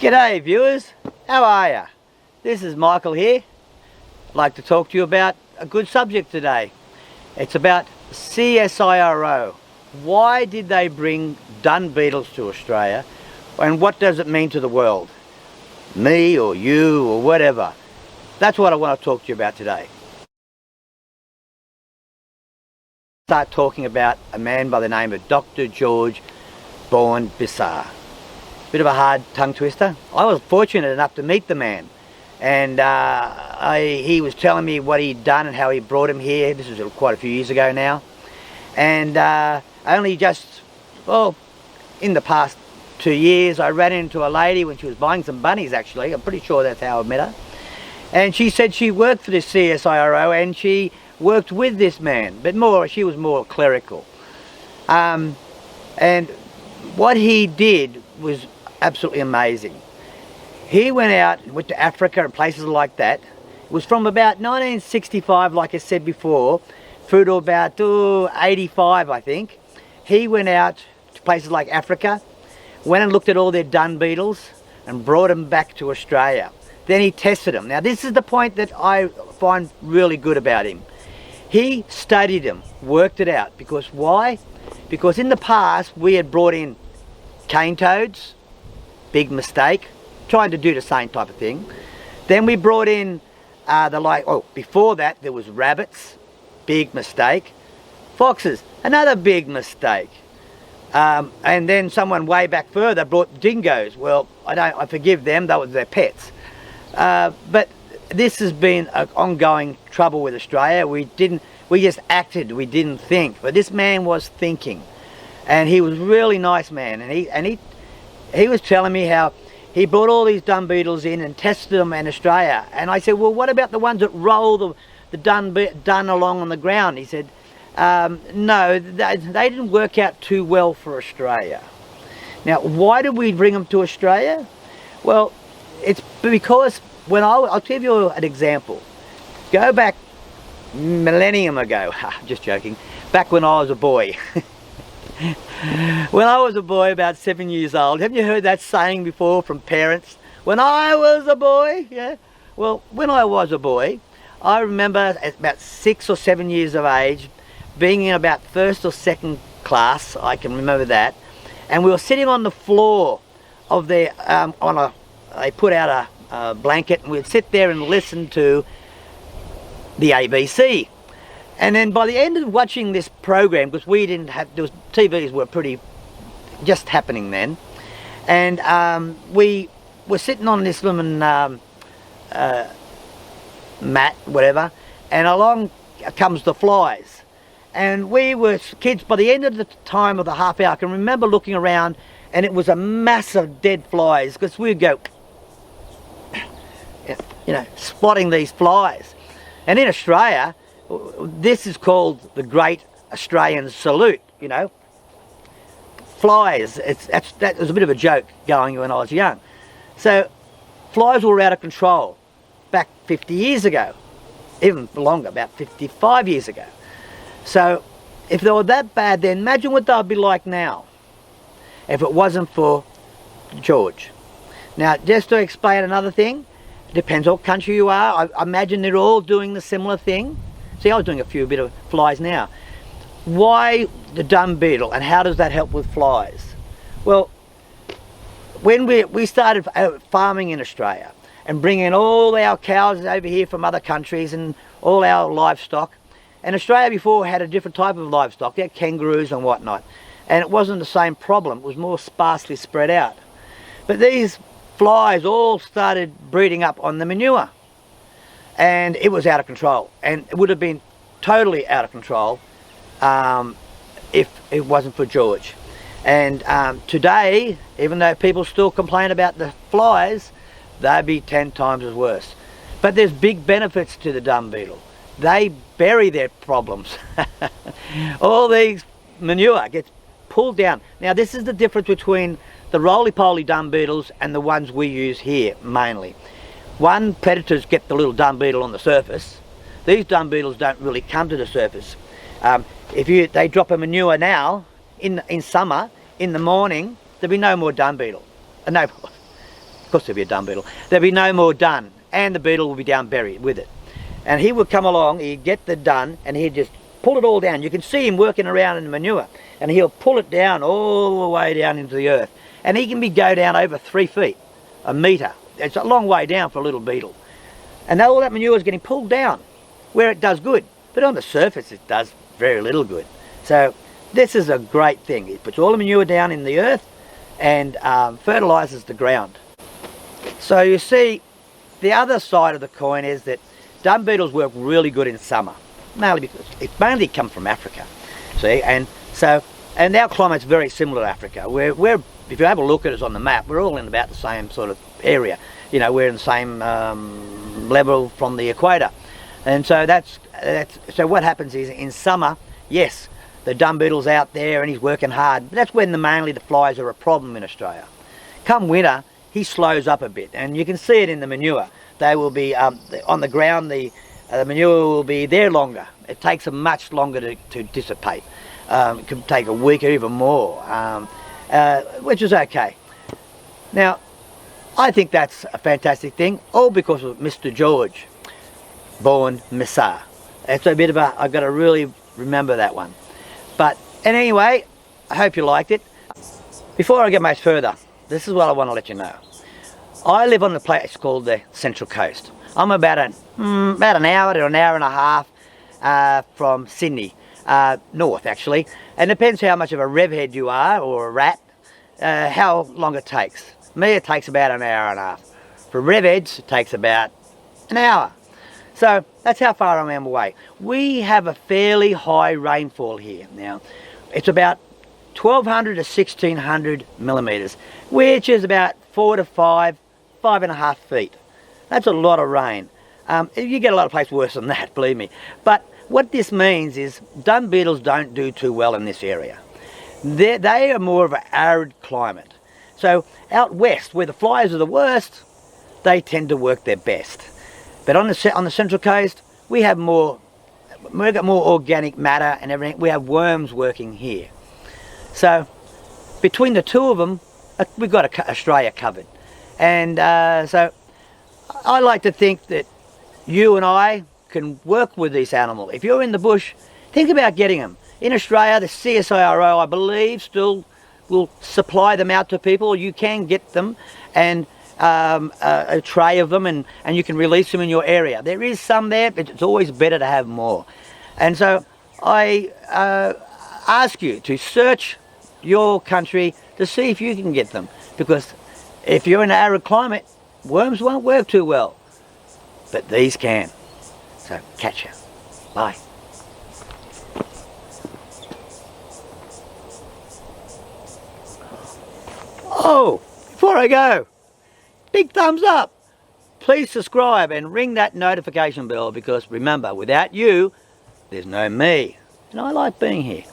G'day viewers, how are ya? This is Michael here. I'd like to talk to you about a good subject today. It's about CSIRO. Why did they bring dung beetles to Australia, and what does it mean to the world? Me or you or whatever. That's what I want to talk to you about today. Start talking about a man by the name of Dr. George Born Bissar. Bit of a hard tongue twister. I was fortunate enough to meet the man, and he was telling me what he'd done and how he brought him here. This was quite a few years ago now, and only just, well, in the past 2 years I ran into a lady when she was buying some bunnies. Actually, I'm pretty sure that's how I met her, and she said she worked for the CSIRO and she worked with this man, but she was more clerical, and what he did was absolutely amazing. He went to Africa and places like that. It was from about 1965, like I said before, through to about 85, I think. He went out to places like Africa, went and looked at all their dung beetles and brought them back to Australia. Then he tested them. Now this is the point that I find really good about him. He studied them, worked it out. Because why? Because in the past we had brought in cane toads, big mistake, trying to do the same type of thing. Then we brought in before that there was rabbits, big mistake. Foxes, another big mistake. And then someone way back further brought dingoes. Well, I forgive them, that was their pets. But this has been an ongoing trouble with Australia. We just acted, we didn't think. But this man was thinking, and he was a really nice man. And he was telling me how he brought all these dung beetles in and tested them in Australia. And I said, well, what about the ones that roll the dung along on the ground? He said, no, they didn't work out too well for Australia. Now, why did we bring them to Australia? Well, it's because I'll give you an example. Go back millennium ago, just joking, back when I was a boy. When I was a boy, about 7 years old, haven't you heard that saying before from parents? When I was a boy, yeah? Well, when I was a boy, I remember at about 6 or 7 years of age, being in about first or second class, I can remember that, and we were sitting on the floor of their, they put out a blanket, and we'd sit there and listen to the ABC. And then by the end of watching this program, because we didn't have, TVs were pretty just happening then, and we were sitting on this little mat, whatever, and along comes the flies. And we were kids. By the end of the time of the half hour, I can remember looking around, and it was a mass of dead flies, because we'd go, spotting these flies. And in Australia, this is called the Great Australian Salute, Flies, that was a bit of a joke going when I was young. So flies were out of control back 50 years ago, even longer, about 55 years ago. So if they were that bad, then imagine what they'd be like now if it wasn't for George. Now, just to explain another thing, it depends what country you are. I imagine they're all doing the similar thing. See, I was doing a bit of flies now. Why the dung beetle, and how does that help with flies? Well, when we started farming in Australia and bringing all our cows over here from other countries and all our livestock, and Australia before had a different type of livestock. They had kangaroos and whatnot, and it wasn't the same problem. It was more sparsely spread out. But these flies all started breeding up on the manure, and it was out of control, and it would have been totally out of control if it wasn't for George. And today, even though people still complain about the flies, they'd be 10 times as worse. But there's big benefits to the dung beetle. They bury their problems. All these manure gets pulled down. Now this is the difference between the roly-poly dung beetles and the ones we use here mainly. One, predators get the little dung beetle on the surface. These dung beetles don't really come to the surface. They drop a manure now in summer, in the morning, there'll be no more dung beetle. No, of course there'll be a dung beetle, there'll be no more dung, and the beetle will be down buried with it. And he would come along, he'd get the dung, and he'd just pull it all down. You can see him working around in the manure, and he'll pull it down all the way down into the earth. And he can go down over 3 feet, a metre. It's a long way down for a little beetle. And all that manure is getting pulled down where it does good. But on the surface it does very little good. So this is a great thing. It puts all the manure down in the earth and fertilises the ground. So you see, the other side of the coin is that dung beetles work really good in summer, mainly because it mainly comes from Africa. See, and our climate's very similar to Africa. We're if you have a look at us on the map, we're all in about the same sort of area. You know, we're in the same level from the equator, and so so what happens is in summer, yes, the dung beetle's out there and he's working hard, but that's when mainly the flies are a problem in Australia. Come winter, he slows up a bit, and you can see it in the manure. They will be on the ground. The manure will be there longer. It takes them much longer to dissipate. It can take a week or even more, which is okay. Now, I think that's a fantastic thing, all because of Mr. George, born Missar. It's a bit of a, I've got to really remember that one. But anyway, I hope you liked it. Before I get much further, this is what I want to let you know. I live on a place called the Central Coast. I'm about an hour to an hour and a half from Sydney, north actually. And it depends how much of a revhead you are, or a rat, how long it takes. Me, it takes about an hour and a half. For revheads, it takes about an hour. So that's how far I am away. We have a fairly high rainfall here now. It's about 1200 to 1600 millimetres, which is about 4 to 5.5 feet. That's a lot of rain. You get a lot of places worse than that, believe me. But what this means is dung beetles don't do too well in this area. They are more of an arid climate. So out west, where the flies are the worst, they tend to work their best. But on the Central Coast, we've got more organic matter and everything. We have worms working here. So between the two of them, we've got Australia covered. And so I like to think that you and I can work with this animal. If you're in the bush, think about getting them. In Australia, the CSIRO, I believe, still will supply them out to people. You can get them, and a tray of them, and you can release them in your area. There is some there, but it's always better to have more. And so I ask you to search your country to see if you can get them, because if you're in an arid climate, worms won't work too well, but these can. So catch you. Bye. Oh, before I go, big thumbs up. Please subscribe and ring that notification bell, because remember, without you, there's no me. And I like being here.